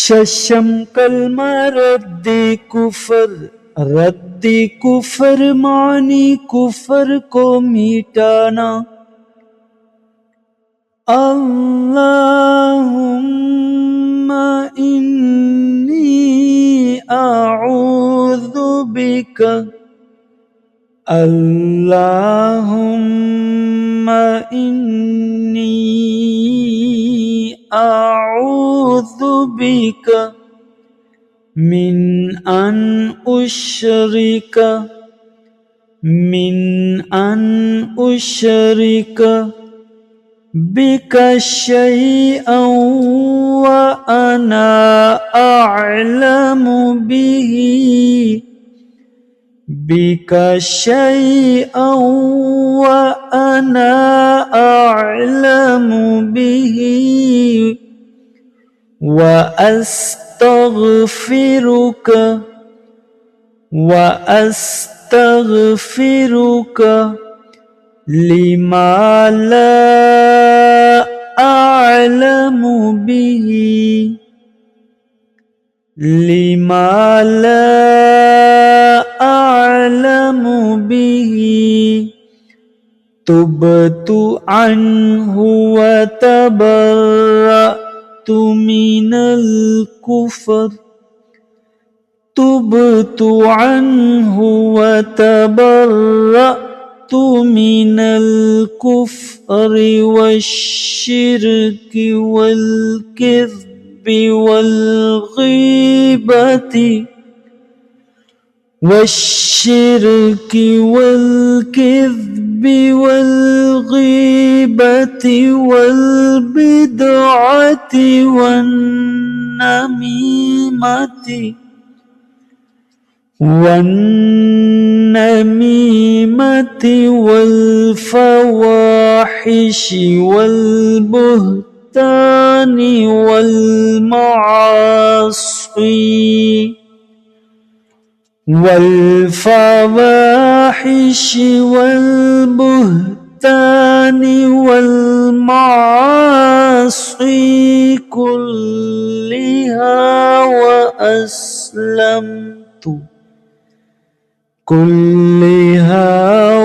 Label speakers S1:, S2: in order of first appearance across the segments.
S1: कलमा रद्दी कुफर मानी कुफर को मिटाना। अल्लाहुम्मा इन्नी अऊज़ु बिका अल्लाहुम्मा इन्नी अऊज़ु बिका मिन अन उशरिका बिका शैअन व अना अअलमु बिही बिका शैअन व अना अअलमु बिही व अस्तगफिरुका लिमा ला अअलमु बिही तुबतु अन्हु व तबर्रअतु मिनल कुफ्र तुबतु अन्हु व तबर्रअतु मिनल कुफ्रि वश्शिर्कि वल किज़्बि वल गीबति वल बिदअति वन नमीमति वल फवाहिशि वल बुहतानि वल मआसी والفواحش والبهتان والمعاصي كلها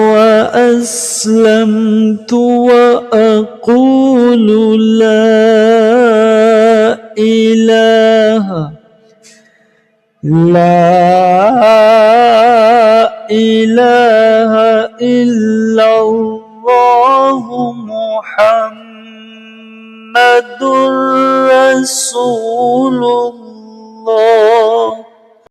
S1: وأسلمت وأقول لا إله إلا الله محمد رسول الله.